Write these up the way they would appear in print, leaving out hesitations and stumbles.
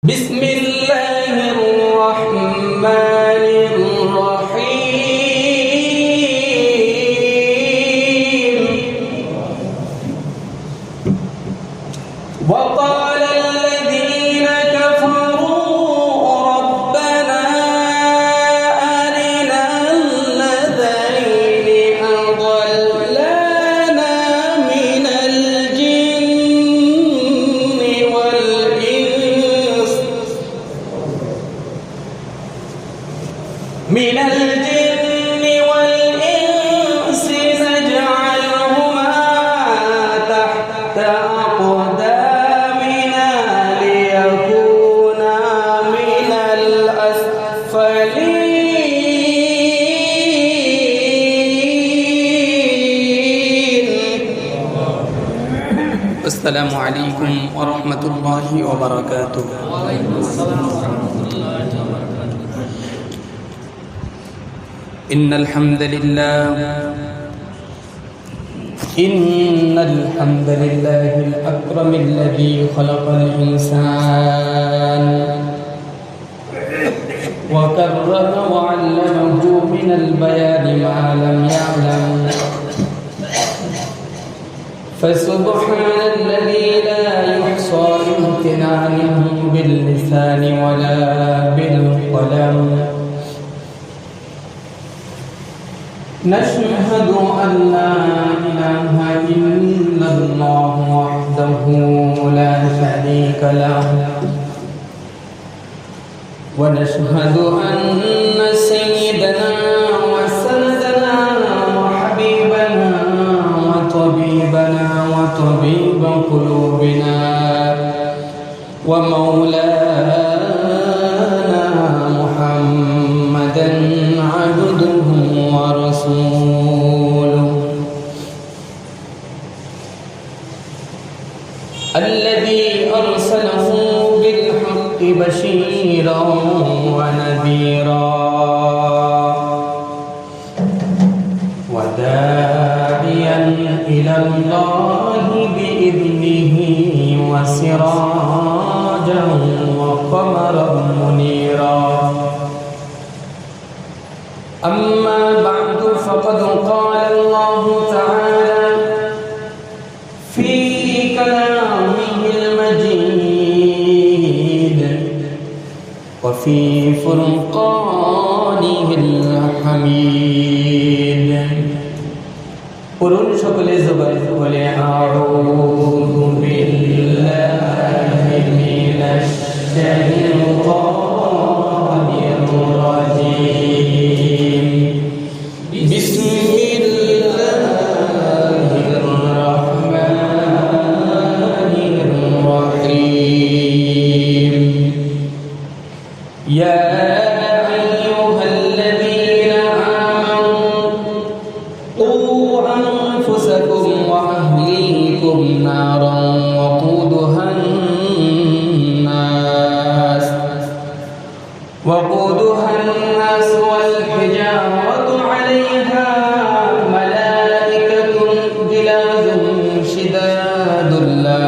بسم الله الرحمن الرحيم وقال الذين كفروا ربنا أرنا الذين أضلانا من الجن والإنس نجعلهما تحت أقدامنا ليكونا من الأسفلين. السلام عليكم ورحمة الله وبركاته. إن الحمد لله الأكرم الذي خلق الإنسان وكرم وعلمه من البيان ما لم يعلم، فسبحان الذي لا يحصى امتنانه باللسان ولا بالقلم. نشهد أن لا إله إلا الله وحده لا شريك له، ونشهد أن سيدنا وسندنا وحبيبنا وطبيبنا وطبيب قلوبنا ومولانا محمدا عبده ورسوله الذي أرسله بالحق بشيرا ونذيرا وداعيا إلى الله بإذنه وسراجا وقمرا منيرا. أما بعد فقد قال الله تعالى في كلامه المجيد وفي فرقانه الحميد. قرون شكل زبر বলে أعوذ بالله من الشيطان الرجيم. بسم الله الرحمن الرحيم. يا أيها الذين آمنوا قوا أنفسكم وأهليكم نارا وقودها الناس والحجارة عليها ملائكة غلاظ شداد لا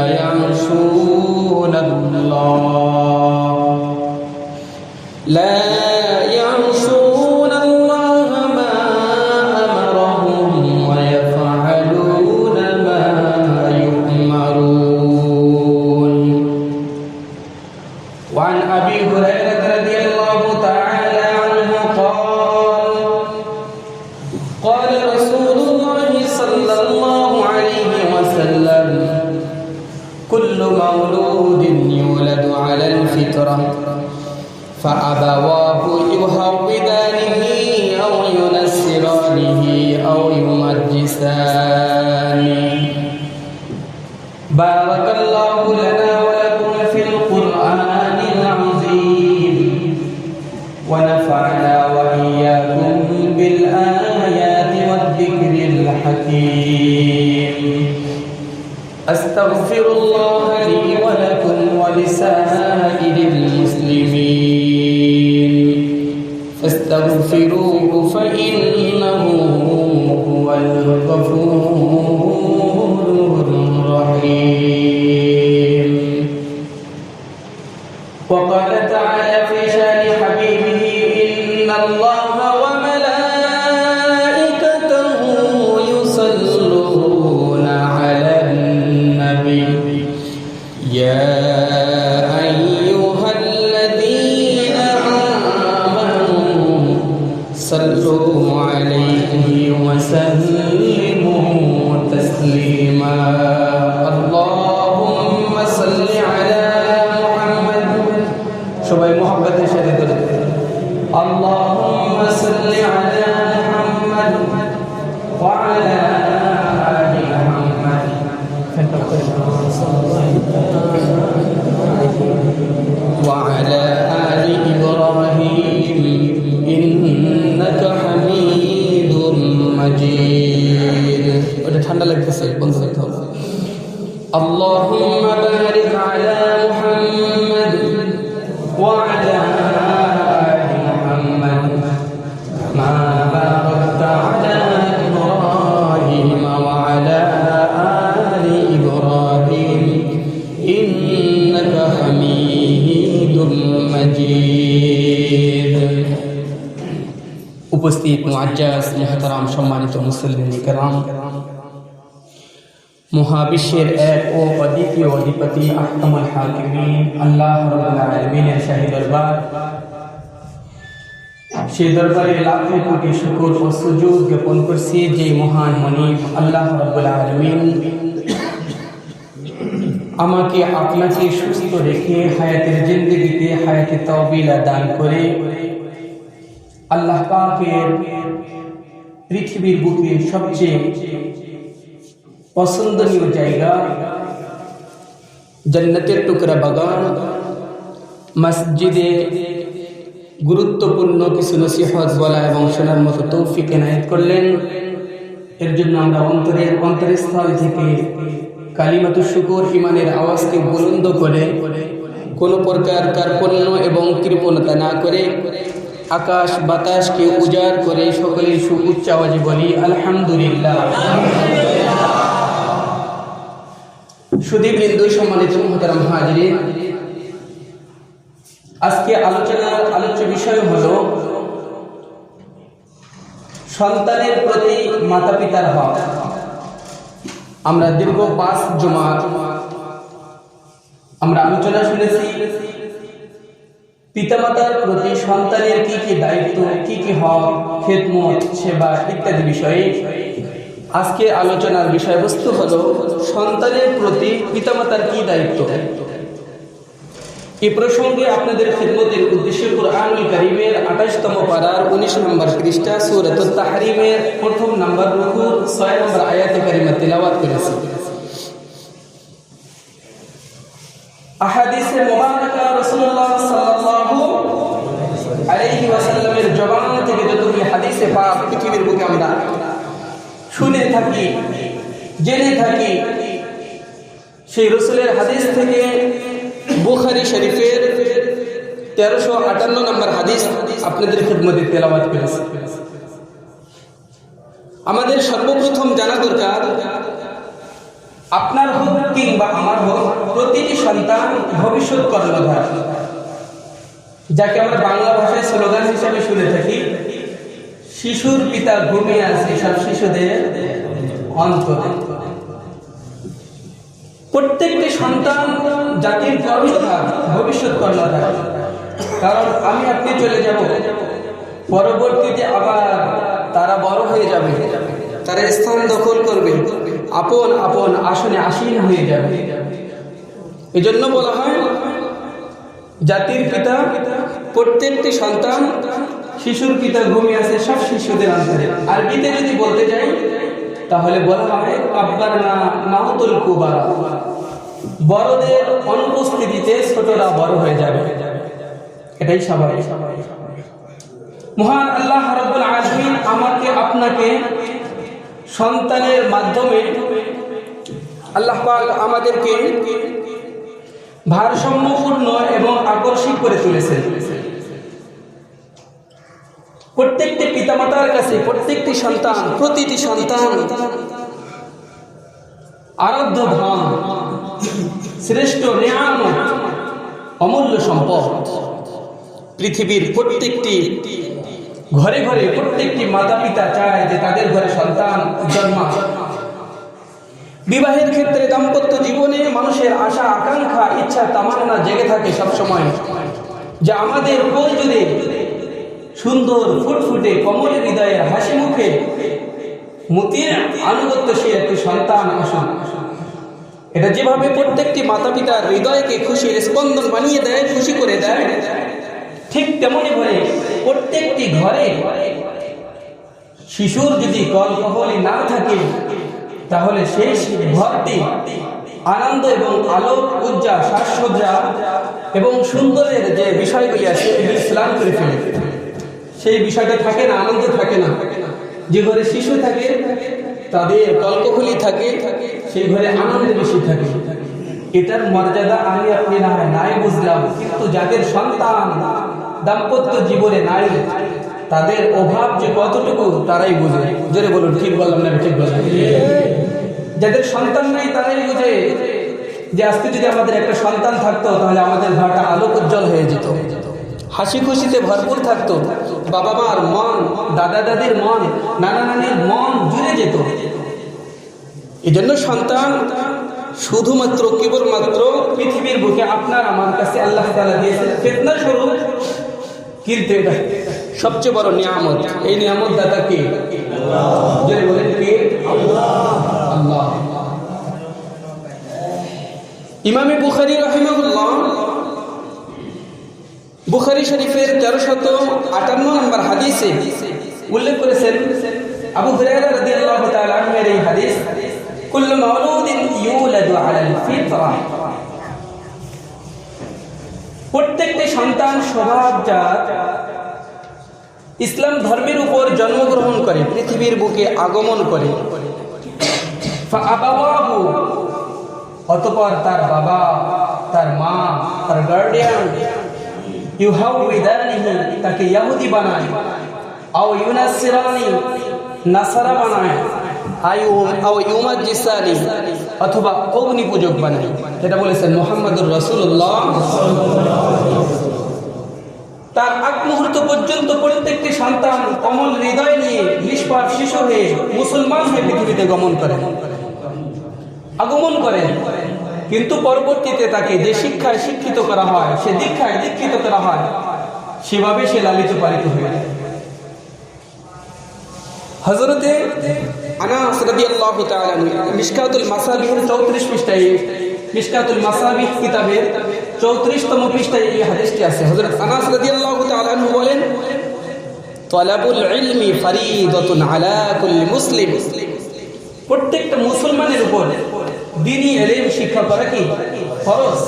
يعصون الله ما أمرهم ويفعلون ما يؤمرون. وعن أبي هريرة رضي الله تعالى عنه قال رسول الله صلى الله عليه وسلم كل مولود يولد على الفطرة فأبواه يهودانه أو ينصرانه أو يمجسانه. بارك الله لنا ولكم في القرآن العظيم ونفعنا وإياكم بالآيات والذكر الحكيم. أستغفر الله لي ولكم ولسائر المسلمين فاستغفروه فإنه هو الغفور الرحيم. وقال تعالى في شان حبيبه إن الله وملائكته يصلون على النبي يا أيها الذين آمنوا صلوا عليه وسلموا تسليما اللهم صل على محمد সবাই মোহাম্মদের সাথে বলে اللهم صل على محمد وعلى آل محمد وعلى آل إبراهيم إنك حميد مجيد ওটা ঠান্ডা লাগতেছে বন্ধ করতে হবে اللهم بارك على محمد وعلى آل محمد ما باركت على إبراهيم وعلى آل إبراهيم إنك حميد مجيد উপস্থিত মুআজ্জাজ মুহতারাম সম্মানিত মুসলিম کرام মহাবিশ্বের এক ও অদ্বিতীয় অধিপতি আহকামুল হাকিমিন আল্লাহ রাব্বুল আলামিনের শাহী দরবার সেই দরবারে লাখো কোটি শুকর ও সুজুদ জ্ঞাপন করছি যে মহান মনিব আল্লাহ রাব্বুল আলামিন আমাকে আপনাকে সুস্থ রেখে হায়াতের জিন্দেগিতে হায়াতে তাওবিলা দান করে আল্লাহ পাকের পৃথিবীর বুকে সবচেয়ে পছন্দনীয় জায়গা জান্নাতের টুকরা বাগান মসজিদে গুরুত্বপূর্ণ কিছু নসিহত বলা এবং শোনার মতো তৌফিক এনায়েত করলেন। এর জন্য আমরা অন্তরস্থল থেকে কালিমাতুশ শুকর ইমানের আওয়াজকে বুলন্দ করে কোনো প্রকার কার্পণ্য এবং কৃপণতা না করে আকাশ বাতাসকে উজাড় করে সকলের সুউচ্চ আওয়াজে বলি আলহামদুলিল্লাহ। সুধীবৃন্দ সম্মানিত মুহতারাম হাজিরিন, আজকে আলোচ্য বিষয় হলো সন্তানের প্রতি মাতা পিতার হক। আমরা দীর্ঘ 5 জুমা আমরা আলোচনা শুনেছি পিতামাতার প্রতি সন্তানের কি কি দায়িত্ব, কি কি হক, খেদমত, সেবা ইত্যাদি বিষয়ে। আজকে আলোচনার বিষয়বস্তু হলো সন্তানের প্রতি পিতামাতার কি দায়িত্ব। এই প্রসঙ্গে আপনাদের খেদমতের উদ্দেশ্যে কুরআনুল কারীমের 28তম পারার 19 নম্বর পৃষ্ঠা সূরাতুত তাহরিমের 1 নম্বর রুকু 6 নম্বর আয়াতে কারিমা তেলাওয়াত করেছি। আহাদিসে মুবারাকা রাসূলুল্লাহ সাল্লাল্লাহু আলাইহি ওয়াসাল্লামের জবান থেকে যতগুলি হাদিসে পাক পৃথিবীর বুকে আমরা শুনে থাকি, জেনে থাকি, সেই রাসূলের হাদিস থেকে বুখারী শরীফের 1358 নম্বর হাদিস আপনাদের খেদমতে তেলাওয়াত করেছি। আমাদের সর্বপ্রথম জানা দরকার, আপনার হোক কিংবা আমার হোক, প্রতিটি সন্তান ভবিষ্যৎ কর্ণধার, যাকে আমরা বাংলা ভাষায় স্লোগান হিসেবে শুনে থাকি, শিশুর পিতা ঘুমিয়ে আছে সব শিশুদের অন্তরে। প্রত্যেকটি সন্তান জাতির কর্ণধার, ভবিষ্যৎ কর্ণধার। কারণ আমি আপনি চলে যাব, পরবর্তীতে আবার তারা বড় হয়ে যাবে, তারা স্থান দখল করবে, আপন আপন আসনে আসীন হয়ে যাবে। এজন্য বলা হয় জাতির পিতা, প্রত্যেকটি সন্তান শিশুর পিতা ঘুমিয়ে আছে সব শিশুদের অন্তরে। আরবিতে যদি বলতে যাই তাহলে বলা হয় কাব্বারনা মাউতুল কুবারা, বড়দের অনুপস্থিতিতে ছোটরা বড় হয়ে যাবে, এটাই স্বাভাবিক। মহান আল্লাহ রাব্বুল আলামিন আমাকে আপনাকে সন্তানের মাধ্যমে আল্লাহ পাক আমাদেরকে ভারসাম্যপূর্ণ এবং আকর্ষক করে তুলেছেন। প্রত্যেকটি পিতামাতার কাছে প্রত্যেকটি সন্তান, প্রতিটি সন্তান আরাধ্য ধন, শ্রেষ্ঠ নিয়ামত, অমূল্য সম্পদ। পৃথিবীর প্রত্যেকটি ঘরে ঘরে প্রত্যেকটি মাতা পিতা চায় যে তাদের ঘরে সন্তান জন্মাক। বিবাহের ক্ষেত্রে দাম্পত্য জীবনে মানুষের আশা আকাঙ্ক্ষা ইচ্ছা তামান্না জেগে থাকে সবসময় যে আমাদের প্রয়োজনে সুন্দর ফুটফুটে কমল হৃদয়ে হাসি মুখে মতির আনুগত্যশীল একটি সন্তান আসুন। এটা যেভাবে প্রত্যেকটি মাতা পিতার হৃদয়কে খুশির স্পন্দন বানিয়ে দেয়, খুশি করে দেয়, ঠিক তেমনি ভাবে প্রত্যেকটি ঘরে শিশুর যদি কলকহলি না থাকে তাহলে সেই ঘরটি আনন্দ এবং আলোক উজ্জ্বল সাজসজ্জা এবং সুন্দরের যে বিষয়গুলি আছে এগুলি স্নান করে ফেলে। সেই বিষয়টা থাকে না, আনন্দ থাকে না। যে ঘরে শিশু থাকে তাদের কলকহলি থাকে, সেই ঘরে আনন্দ বেশি থাকে। এটার মর্যাদা আমি আপনি নাই বুঝলাম, কিন্তু যাদের সন্তান দাম্পত্য জীবনে নাই তাদের অভাব যে কতটুকু তারাই বুঝে। জোরে বলুন, ঠিক বললাম না? ঠিক বললাম। যাদের সন্তান নাই তারাই বুঝে যে আজকে যদি আমাদের একটা সন্তান থাকতো তাহলে আমাদের ঘরটা আলোক উজ্জ্বল হয়ে যেত, হাসি খুশিতে ভরপুর থাকতো, বাবা মার মন, দাদা দাদির মন, নানা নানির মন জুড়ে যেত। এই জন্য সন্তান শুধুমাত্র কেবলমাত্র পৃথিবীর বুকে আপনার আমার কাছে আল্লাহ তাআলা দিয়েছেন ফিতনা স্বরূপ, কিন্তু এটা সবচেয়ে বড় নিয়ামত। এই নিয়ামত দাতা কে? আল্লাহ। বলেন কে? আল্লাহ। ইমামে বুখারী রাহিমাহুল্লাহ বুখারী শরীফের 1358 নম্বর হাদিসে উল্লেখ করেছেন, আবু হুরায়রা রাদিয়াল্লাহু তাআলা আনহু-এর এই হাদিস, কুল্লু মাউলুদিন ইউলাদু আলাল ফিতরা, প্রত্যেকটি সন্তান স্বভাবজাত ইসলাম ধর্মের উপর জন্মগ্রহণ করে, পৃথিবীর বুকে আগমন করে। ফাআবাওয়াহু, অতঃপর তার বাবা, তার মা, তার গার্ডিয়ান ইউহাউইদানিহি, তাকে ইহুদি বানায়, আও ইউনাসসিরানি, নাসারা বানায়, আও ইউমাজ্জিসানি, অথবা অগ্নি পূজক বানায়। যেটা বলেছেন মুহাম্মদুর রাসূলুল্লাহ। তার আগ মুহূর্ত পর্যন্ত প্রত্যেকটি সন্তান কমল হৃদয় নিয়ে নিষ্পাপ শিশু হয়ে মুসলমান হয়ে পৃথিবীতে আগমন করেন। কিন্তু পরবর্তীতে তাকে যে শিক্ষায় শিক্ষিত করা হয়, সে দীক্ষায় দীক্ষিত করা হয়, সেভাবে সে লালিত পালিত হয়ে যায়। হযরতে আনাস রাদিয়াল্লাহু তাআলা মিশকাতুল মাসাবিহের 34 পৃষ্ঠায়, মিশকাতুল মাসাবিহ কিতাবের 34তম পৃষ্ঠায় এই হাদিসটি আছে। হযরত আনাস রাদিয়াল্লাহু তাআলা বলেন, তালাবুল ইলমি ফরিদাতুন আলা কুল্লি মুসলিম, প্রত্যেকটা মুসলমানের উপর দ্বীনি ইলম শিক্ষা করা কি ফরজ,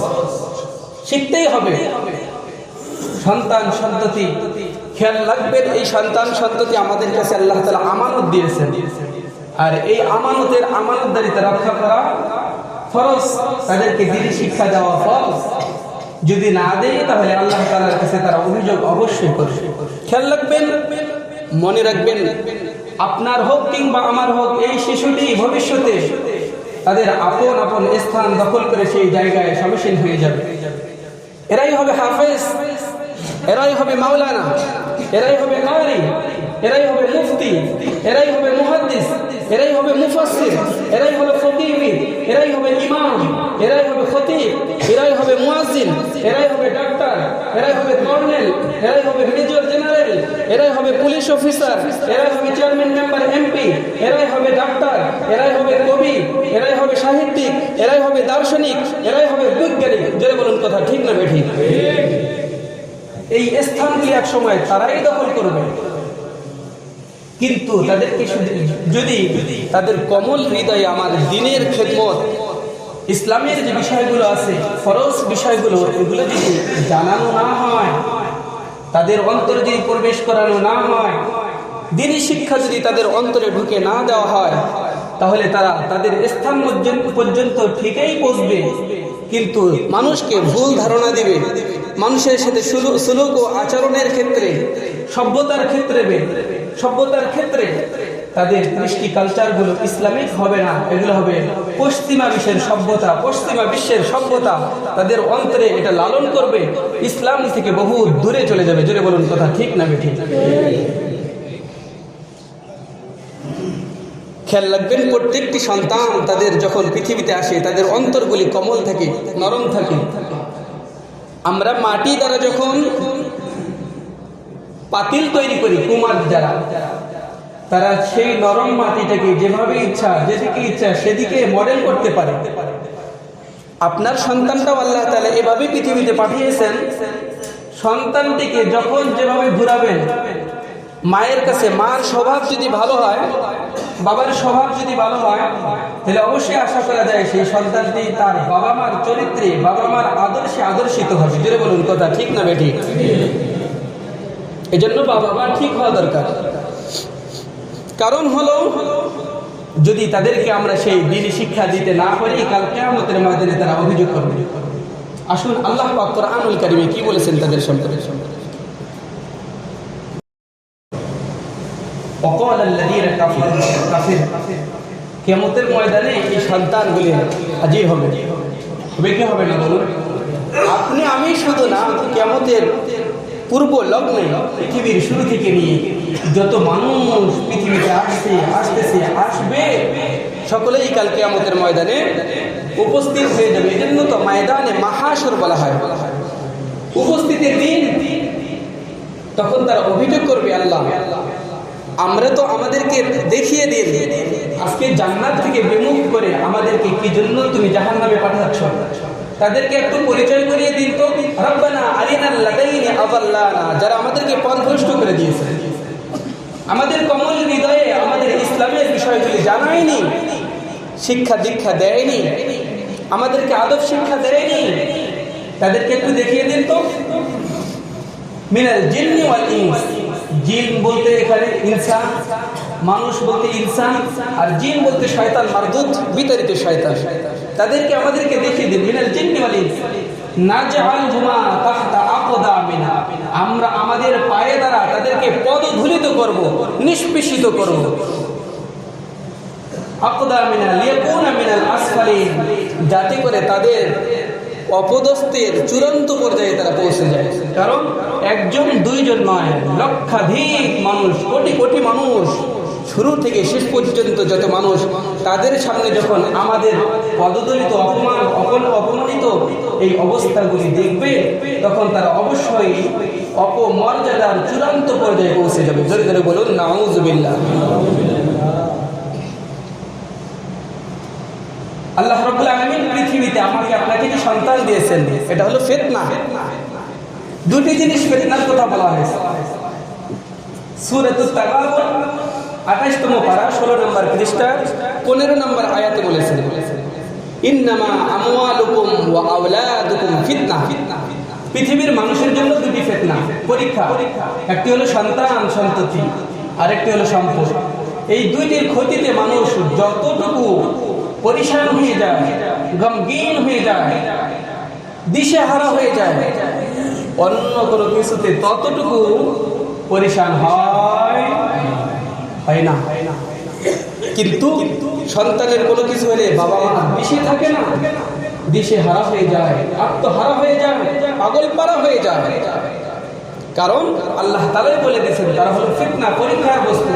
শিখতেই হবে। সন্তান সন্ততি খেয়াল রাখবেন, এই সন্তান সন্ততি আমাদের কাছে আল্লাহ তাআলা আমানত দিয়েছেন, আর এই আমানতদারিতা রক্ষা করা ফরজ, তাদেরকে দ্বীনি শিক্ষা দেওয়া ফরজ। যদি না দেয় তাহলে আল্লাহ তাআলার কাছে তারা অভিযোগ অবশ্যই করবে। খেয়াল রাখবেন, মনে রাখবেন, আপনার হোক কিংবা আমার হোক, এই শিশুটি ভবিষ্যতে তাদের আপন আপন স্থান দখল করে সেই জায়গায় সমাসীন হয়ে যাবে। এরাই হবে হাফেজ, এরাই হবে মাওলানা, এরাই হবে কারি, এরাই হবে মুফতি, এরাই হবে মুহাদ্দিস, এরাই হবে মুফাসসির, এরাই হবে ফকিহ, এরাই হবে ইমাম, এরাই হবে খতিব, এরাই হবে মুয়াজ্জিন, এরাই হবে ডাক্তার, এরাই হবে কর্নেল, এরাই হবে মেজর জেনারেল, এরাই হবে পুলিশ অফিসার, এরাই হবে চেয়ারম্যান মেম্বার এমপি, এরাই হবে ডাক্তার, এরাই হবে কবি, এরাই হবে সাহিত্যিক, এরাই হবে দার্শনিক, এরাই হবে বৈজ্ঞানিক। জোরে বলুন, কথা ঠিক না বেঠিক? এই স্থানগুলি এক সময় তারাই দখল করবে, কিন্তু তাদেরকে যদি তাদের কমল হৃদয়ে আমার দ্বীনের খেদমত, ইসলামের যে বিষয়গুলো আছে, ফরজ বিষয়গুলো, এগুলো যদি জানানো না হয়, তাদের অন্তরে যদি প্রবেশ করানো না হয়, দ্বীনি শিক্ষা যদি তাদের অন্তরে ঢুকে না দেওয়া হয়, তাহলে তারা তাদের স্থান পর্যন্ত ঠিকই পৌঁছবে, কিন্তু মানুষকে ভুল ধারণা দিবে, মানুষের সাথে সুলুক ও আচরণের ক্ষেত্রে, সভ্যতার ক্ষেত্রে তাদের কৃষ্টি কালচারগুলো ইসলামিক হবে না, এগুলো হবে পশ্চিমা বিশ্বের সভ্যতা তাদের অন্তরে এটা লালন করবে, ইসলাম থেকে বহু দূরে চলে যাবে। জোরে বলুন কথা ঠিক না বেঠিক? খেয়াল রাখবেন, প্রত্যেকটি সন্তান তাদের যখন পৃথিবীতে আসে তাদের অন্তরগুলি কোমল থাকে, নরম থাকে। আমরা মাটি দ্বারা যখন পাতিল তৈরি করি, কুমার যারা, তারা সেই নরম মাটিটাকে যেভাবে ইচ্ছা, যেদিকে ইচ্ছা সেদিকে মডেল করতে পারে। আপনার সন্তানটাও আল্লাহ তাআলা এভাবে পৃথিবীতে পাঠিয়েছেন, সন্তানটিকে যখন যেভাবে ঘুরাবেন, মায়ের কাছে মার স্বভাব যদি ভালো হয়, বাবার স্বভাব যদি ভালো হয়, তাহলে অবশ্যই আশা করা যায় সেই সন্তানটি তার বাবা মার চরিত্রে, বাবা মার আদর্শে আদর্শিত হবে। জোরে বলুন কথা ঠিক না বেঠিক? এজন্য বাবা মা ঠিক হওয়া দরকার। কারণ হলো, যদি তাদেরকে আমরা সেই দ্বীনি শিক্ষা দিতে না পারি, কাল কিয়ামতের ময়দানে তারা অভিযোগ করবে। আসুন আল্লাহ পাক কোরআনুল কারীমে কি বলেছেন তাদের সম্পর্কে। وقال الذين كفروا কিয়ামতের ময়দানে এই সন্তানগুলি হাজির হবে কি হবে না বলুন? আপনি আমি শুধু না, কিয়ামতের পূর্ব লগ্নে পৃথিবীর শুরু থেকে নিয়ে যত মানুষ পৃথিবীতে আসবে সকলেই কাল কিয়ামতের ময়দানে উপস্থিত হয়ে যাবে। এজন্য তো ময়দানে মাহাশর বলা হয়, উপস্থিতির দিন। তখন তারা অভিযোগ করবে, আল্লাহ আমরা তো আমাদেরকে দেখিয়ে দিন, আজকে জান্নাত থেকে বিমুখ করে আমাদেরকে কি জন্য তুমি জাহান্নামে পাঠাচ্ছ? তাদেরকে একটু পরিচয় করিয়ে দিন তো, রব্বানা আরিনাল লাদাইনি আযাল্লানা, যারা আমাদেরকে পথভ্রষ্ট করে দিয়েছে, আমাদের কমল হৃদয়ে আমাদের ইসলামের বিষয়গুলি জানায়নি, শিক্ষা দীক্ষা দেয়নি, আমাদেরকে আদব শিক্ষা দেয়নি, তাদেরকে একটু দেখিয়ে দিন তো। মিনাল জিন্নি ওয়াল ইনস, জিন বলতে এখানে ইনসান, মানুষ বলতে ইনসান, আর জিন বলতে শয়তান মারদুদ, বিতাড়িত শয়তান। তাদেরকে আমাদেরকে দেখিয়ে দিন, মিনাল জিন্নি ওয়াল ইনস নাজআলহুমা তাহতা আকদামিনা, আমরা আমাদের পায়ে দ্বারা তাদেরকে পদধূলিত করব, নিষ্পেষিত করব। আকদামিনা লিয়াকুনা মিনাল আসফালিন, যাতে করে তাদের অপদস্থের চূড়ান্ত পর্যায়ে তারা পৌঁছে যায়। কারণ একজন দুইজন নয়, লক্ষাধিক মানুষ, কোটি কোটি মানুষ, শুরু থেকে শেষ পর্যন্ত যত মানুষ, তাদের সামনে যখন আমাদের পদদলিত, অপমানিত এই অবস্থাগুলি দেখবে, তখন তারা অবশ্যই অপমর্যাদার চূড়ান্ত পর্যায়ে পৌঁছে যাবে। জোরে জোরে বলুন নাউযুবিল্লাহ। আল্লাহ রাব্বুল আলামিন পৃথিবীতে আমাকে আপনাকে যে সন্তান দিয়েছেন, এটা হলো ফিতনা। দুটি জিনিস ফিতনার কথা বলা হয়েছে। সূরাতুত তাগাবুন 28তম পারা 16 নম্বর পৃষ্ঠা 15 নম্বর আয়াতে বলেছেন, ইন্নামা আমওয়ালুকুম ওয়া আওলাদুকুম ফিতনা। পৃথিবীর মানুষের জন্য দুটি ফিতনা, পরীক্ষা। একটি হলো সন্তান সন্ততি, আরেকটি হলো সম্পদ। এই দুইটির ক্ষতিতে মানুষ যতটুকু পরিশান হয়ে যায়, গমগীন হয়ে যায়, দিশেহারা হয়ে যায়, অন্য কোনো কিছুতে ততটুকু পরিশান হয় না। কিন্তু সন্তানের কোনো কিছু হলে বাবা মা দিশে থাকে না, দিশেহারা হয়ে যায়, আত্মহারা হয়ে যায়, পাগলপাড়া হয়ে যায়। কারণ আল্লাহ তাআলাই বলে দিয়েছেন তারা হলো ফিতনা, পরীক্ষার বস্তু।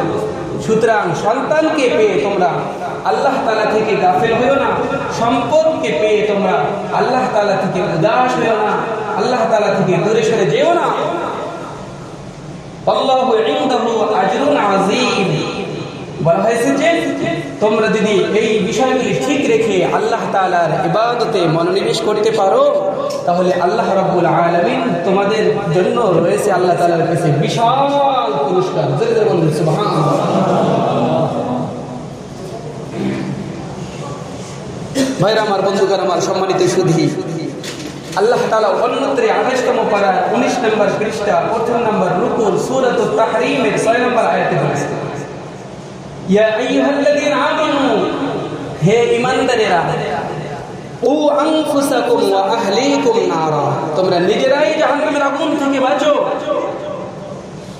সুতরাং সন্তানকে পেয়ে তোমরা আল্লাহ তাআলা থেকে গাফিল হইও না, সম্পদকে পেয়ে তোমরা আল্লাহ তাআলা থেকে উদাস হইও না, আল্লাহ তাআলা থেকে দূরে সরে যেও না। আল্লাহু ইনদাহু আজরুন আযীম, বলা হয়েছে যে তোমরা যদি এই বিষয়গুলি ঠিক রেখে আল্লাহ তাআলার ইবাদতে মনোনিবেশ করতে পারো, তাহলে আল্লাহ রাব্বুল আলামিন তোমাদের জন্য রয়েছে আল্লাহ তাআলার কাছে বিশাল পুরস্কার। জোরে জোরে বলুন সুবহানাল্লাহ। ভাইরা আমার, বন্ধুগণ আমার, সম্মানিত সুধী, আল্লাহ তাআলা অন্যত্র 28তম পারা 19 নম্বর পৃষ্ঠা 1 নম্বর রুকু সূরাতুত তাহরীমের 6 নম্বর আয়াতে বলেছেন, ইয়া আইয়ুহাল্লাযীনা আমানু, হে ঈমানদারেরা, ও আনফুসাকুম ওয়া আহলিকুম নারা, তোমরা নিজেরাই জাহান্নামের আগুন থেকে বাঁচো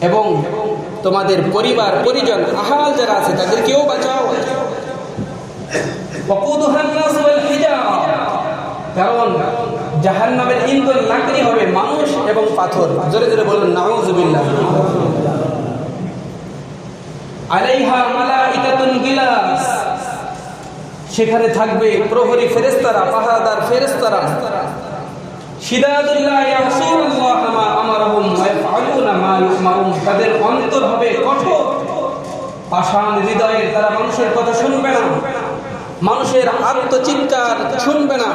এবং তোমাদের পরিবার পরিজন আহাল যারা আছে তাদেরকেও বাঁচাও। কারণ জাহান্নামের ইন্ধন লাকড়ি হবে মানুষ এবং পাথর। জোরে জোরে বলুন নাউযুবিল্লাহ। আলাইহা মালাইকাতুন গিলাস, সেখানে থাকবে প্রহরী ফেরেশতারা, পাহারাদার ফেরেশতারা। শিদাদুল্লাহ ইয়াসুরুল্লাহ মা আমারহুম ওয়া ইয়াফআলুনা মা ইউমারুন, তাদের অন্তর হবে কঠোর, পাষাণ হৃদয়ের, তারা মানুষের কথা শুনবে না, মানুষের আত্মচিৎকার শুনবে না,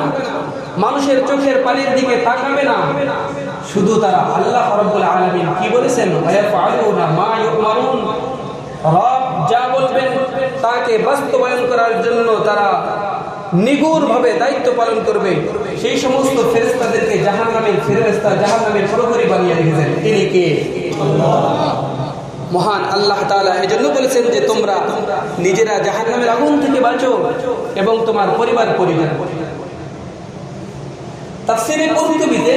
মানুষের চোখের পানির দিকে তাকাবে না, শুধু তারা আল্লাহ রাব্বুল আলামিন কি বলেছেন, ওয়া ইয়াফআলুনা মা ইউমারুন, রব যা বলবেন তাকে বাস্তবায়ন করার জন্য তারা নিগুড়ভাবে দায়িত্ব পালন করবে। সেই সমস্ত ফেরেশতাদেরকে জাহান্নামের ফেরেশতা, জাহান্নামের প্রহরী বানিয়ে রেখেছেন। তিনি কে? মহান আল্লাহ তাআলা। এজন্য বলেছেন যে তোমরা নিজেরা জাহান্নামের আগুন থেকে বাঁচো এবং তোমার পরিবার পরিজন। তাফসীরে কুরতুবীতে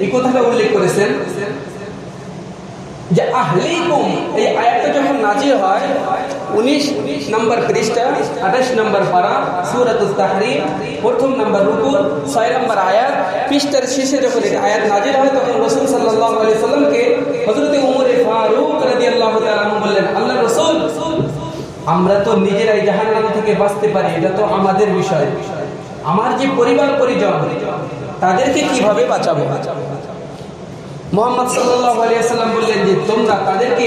এই কথাটা উল্লেখ করেছেন যে আহলিকুম, এই আয়াতটা যখন নাজিল হয় 19 নম্বর পৃষ্ঠা 28 নম্বর পারা সূরাতুত তাহরীম, প্রথম নম্বর রুকু 6 নম্বর আয়াত, পৃষ্ঠার শেষে যখন এই আয়াত নাজিল হয় তখন রাসূল সাল্লাল্লাহু আলাইহি সাল্লামকে হযরত ওমর ফারুক রাদিয়াল্লাহু তাআলা বললেন, আল্লাহর রাসূল, আমরা তো নিজেরাই জাহান্নাম থেকে বাঁচতে পারি, এটা তো আমাদের বিষয়, আমার যে পরিবার পরিজন তাদেরকে কিভাবে বাঁচাবো? মুহাম্মদ সাল্লাল্লাহু আলাইহি ওয়াসাল্লাম বললেন যে তোমরা তাদেরকে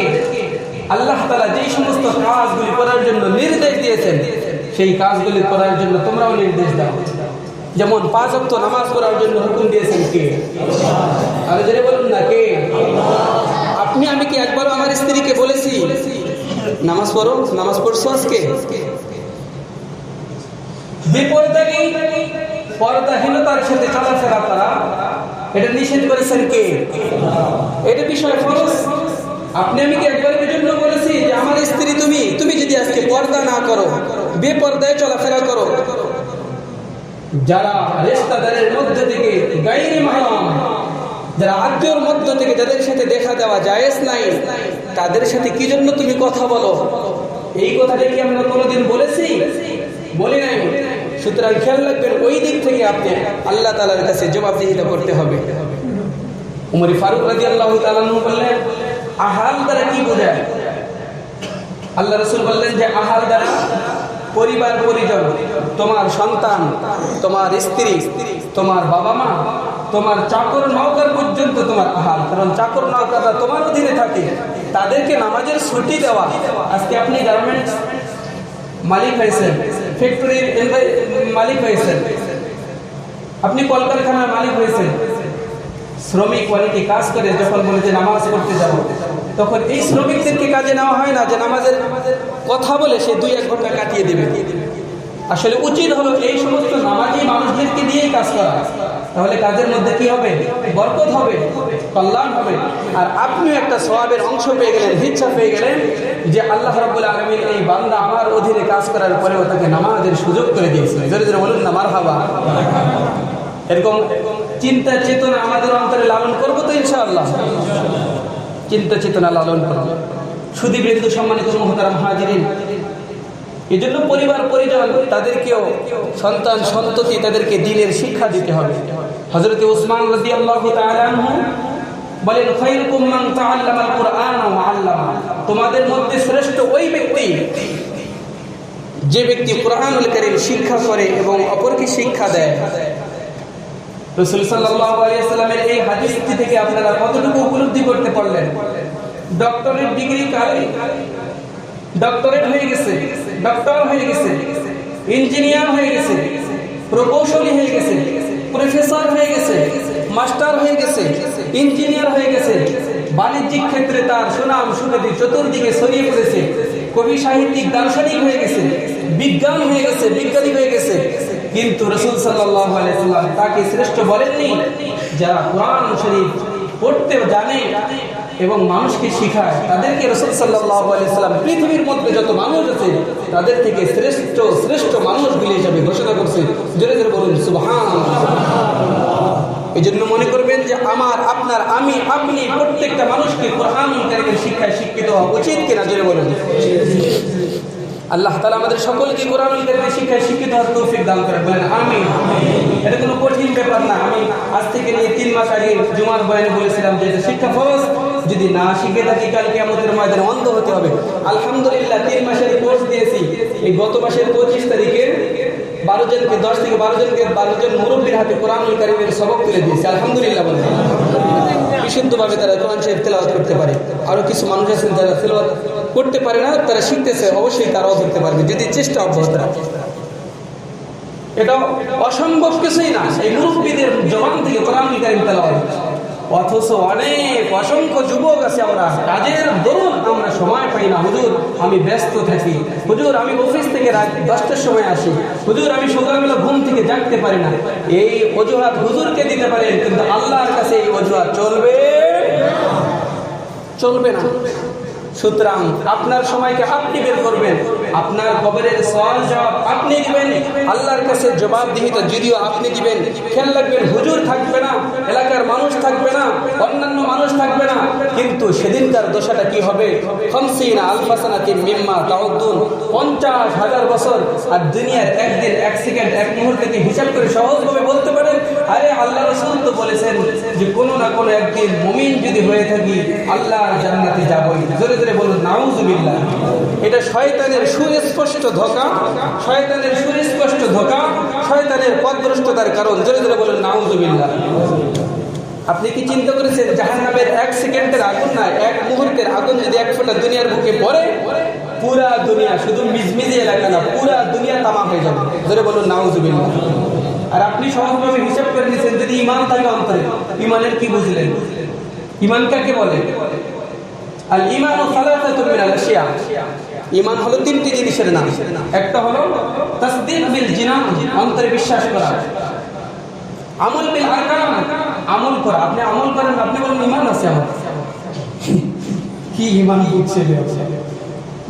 আল্লাহ তাআলা যেই সমস্ত কাজগুলি করার জন্য নির্দেশ দিয়েছেন সেই কাজগুলি করার জন্য তোমরাও নির্দেশ দাও। যেমন 5 ওয়াক্ত নামাজ পড়ার জন্য হুকুম দিয়েছেন কে? আর যারা বলুন না কে? আপনি আমি কি একবারও আমার স্ত্রীকে বলেছি নামাজ পড়ো, নামাজ পড়ছো আজকে? বেপরদাগি, পর্দাহীনতার সাথে চলাফেরা করা, এটা নিষেধ করেছেন কে? এটা বিষয় ফরজ। আপনি আমি কি একবার জন্য বলেছি যে আমার স্ত্রী তুমি যদি আজকে পর্দা না করো, বেপর্দায় চলাফেরা করো, যারা রিশতাদারের মধ্য থেকে গায়রে মাহরাম, যারা আত্মীয়র মধ্য থেকে যাদের সাথে দেখা দেওয়া জায়েজ নাই, তাদের সাথে কি জন্য তুমি কথা বলো? এই কথাটা কি আমরা কোনোদিন বলেছি? বলি নাই। সুতরাং খেয়াল রাখবেন, ওই দিক থেকে আপনি আল্লাহ তাআলার কাছে জবাবদিহিতা করতে হবে। উমর ফারুক রাদিয়াল্লাহু তাআলা বললেন, আহাল দ্বারা কি বোঝায়? আল্লাহ রাসূল বললেন যে আহাল দ্বারা পরিবার পরিজন, তোমার সন্তান, তোমার স্ত্রী, তোমার বাবা মা, তোমার চাকর নওকর পর্যন্ত তোমার আহাল। কারণ চাকর নওকররা তোমার অধীনে থাকে, তাদেরকে নামাজের ছুটি দেওয়া। আজকে আপনি গার্মেন্টস মালিক হয়েছেন, ফ্যাক্টরির মালিক হয়েছেন, আপনি কলকারখানার মালিক হয়েছেন, শ্রমিক অনেকে কাজ করে, যখন বলে যে নামাজ পড়তে যাব, তখন এই শ্রমিকদেরকে কাজে নেওয়া হয় না যে নামাজের কথা বলে সে 2-1 ঘন্টা কাটিয়ে দেবে। আসলে উচিত হলো এই সমস্ত নামাজি মানুষদেরকে দিয়েই কাজ করা, তাহলে কাজের মধ্যে কি হবে? বরকত হবে, কল্যাণ হবে। আর আপনিও একটা সওয়াবের অংশ পেয়ে গেলেন, হিচ্ছা পেয়ে গেলেন যে আল্লাহ রাব্বুল আলামিন এই বান্দা আমার অধীনে কাজ করার পরেও তাকে নামাজের সুযোগ করে দিয়েছেন। জোরে জোরে বলুন না মারহাবা। এরকম চিন্তা চেতনা আমাদের অন্তরে লালন করবো তো ইনশাআল্লাহ? চিন্তা চেতনা লালন করবো। সুধীবৃন্দ, সম্মানিত মুহতারাম হাজিরিন, এই জন্য পরিবার পরিজন তাদেরকেও, সন্তান সন্ততি তাদেরকে দ্বীনের শিক্ষা দিতে হবে। হযরত উসমান রাদিয়াল্লাহু তাআলা আনহু বলেন, খায়রুকুম মান তাআল্লামাল কুরআন ওয়া আল্লামা, তোমাদের মধ্যে শ্রেষ্ঠ ওই ব্যক্তি যে ব্যক্তি কুরআনুল কারীম শিক্ষা করে এবং অপরকে শিক্ষা দেয়। রাসূল সাল্লাল্লাহু আলাইহি ওয়াসাল্লামের এই হাদিসটি থেকে আপনারা কতটুকু উপলব্ধি করতে পারলেন? ডক্টরেট ডিগ্রি কারে, ডক্টরেট হয়ে গেছে, ডক্টর হয়ে গেছে, ইঞ্জিনিয়ার হয়ে গেছে, প্রকৌশলী হয়ে গেছে, প্রফেসর হয়ে গেছে, মাস্টার হয়ে গেছে, ইঞ্জিনিয়ার হয়ে গেছে, বাণিজ্যিক ক্ষেত্রে তার সুনাম সুখ্যাতি চতুর্দিকে ছড়িয়ে পড়েছে, কবি সাহিত্যিক দার্শনিক হয়ে গেছে, বিজ্ঞান হয়ে গেছে, বিজ্ঞানী হয়ে গেছে। কিন্তু রাসূল সাল্লাল্লাহু আলাইহি ওয়াসাল্লাম তাকে শ্রেষ্ঠ বলেননি যারা কোরআন শরীফ পড়তে জানে এবং মানুষকে শিখায়, তাদেরকে রাসূল সাল্লাল্লাহু আলাইহি ওয়াসাল্লাম পৃথিবীর মধ্যে যত মানুষ আছে তাদের থেকে শ্রেষ্ঠ শ্রেষ্ঠ মানুষগুলি হিসেবে ঘোষণা করছে। জোরে জোরে বলুন সুবহানাল্লাহ। এই জন্য মনে করবেন যে আপনি প্রত্যেকটা মানুষকে কোরআনুল কারীমের শিক্ষায় শিক্ষিত হওয়া উচিত কিনা জোরে বলুন। আল্লাহ তাআলা আমাদের সকলকে কোরআনুল কারীমের শিক্ষায় শিক্ষিত হওয়ার তৌফিক দান করেন, বলেন আমিন। এটা কোনো কঠিন ব্যাপার না। আমি আজ থেকে নিয়ে 3 মাস আগে জুমার বয়ানে বলেছিলাম যে এটা শিক্ষা ফরজ, যদি না শিখে থাকি কাল কিয়ামতের ময়দানে অন্ধ হতে হবে। আলহামদুলিল্লাহ 3 মাসের কোর্স দিয়েছি। এই গত মাসের 25 তারিখে 10 থেকে 12 জন মুরব্বীর হাতে কোরআনুল কারীমের সবক তুলে দিয়েছি। আলহামদুলিল্লাহ বলেন। বিশুদ্ধভাবে তারা কোরআন শরীফ তেলাওয়াত করতে পারে। আরো কিছু মানুষ আছেন যারা তেলাওয়াত করতে পারে না, তারা শিখতেছে, অবশ্যই তারাও ধরতে পারবে যদি চেষ্টা অব্যাহত রাখে। এটা অসম্ভব কিছুই না এই মুরব্বীদের জবান থেকে কোরআনুল কারীম তেলাওয়াত। অথচ অসংখ্য যুবক আছে, আমরা কাজের দরুন আমরা সময় পাই না। হুজুর আমি ব্যস্ত থাকি, হুজুর আমি অফিস থেকে রাত 10টার সময় আসি, হুজুর আমি সকালবেলা ঘুম থেকে জাগতে পারি না। এই অজুহাত হুজুরকে দিতে পারেন, কিন্তু আল্লাহর কাছে এই অজুহাত চলবে না। সুতরাং আপনার সময়কে আপনি বের করবেন, আপনার কবরের সওয়াল জবাব আপনি দিবেন, আল্লাহর কাছে জবাবদিহিতা যদিও আপনি দিবেন। খেয়াল রাখবেন, হুজুর থাকবে না, এলাকার মানুষ থাকবে না, অন্যান্য মানুষ থাকবে না, কিন্তু সেদিনকার দশাটা কি হবে? 50 আলফা সানাতিন মিম্মা তাউদ্দুন, 50,000 বছর। আর দুনিয়ার একদিন, এক সেকেন্ড, এক মুহূর্তকে হিসাব করে সহজভাবে বলতে পারেন, আরে আল্লাহ রাসূল তো বলেছেন যে কোনো না কোনো একদিন মুমিন যদি হয়ে থাকি আল্লাহর জান্নাতে যাবই। জোরে জোরে বলুন নাউযুবিল্লাহ। এটা শয়তানের সুস্পষ্ট ধোঁকা, শয়তানের পথভ্রষ্টতার কারণ। জোরে জোরে বলুন নাউযুবিল্লাহ। আপনি কি চিন্তা করেছেন জাহান্নামের 1 সেকেন্ডের আগুন না, 1 মুহূর্তের আগুন যদি 1 ফোঁটা দুনিয়ার বুকে পড়ে, পুরা দুনিয়া, শুধু মিজমিজি এলাকা না, পুরা দুনিয়া তামাম হয়ে যাবে। জোরে বলুন নাউযুবিল্লাহ। আর আপনি সহজভাবে হিসাব করে নিয়েছেন যদি ঈমান থাকে অন্তরে। ঈমানের কি বুঝলেন? ঈমান কাকে বলে? আল ঈমানু সালাসাতুন মিনাল আশিয়া। ঈমান হলো 3টি জিনিসের নাম। একটা হলো তাসদীক বিল জিনান, অন্তরে বিশ্বাস করা। আমল বিল আরকান, আমল করা। আপনি আমল করেন, আপনি বলেন ঈমান আছে আমার। কি ঈমান বুঝছে?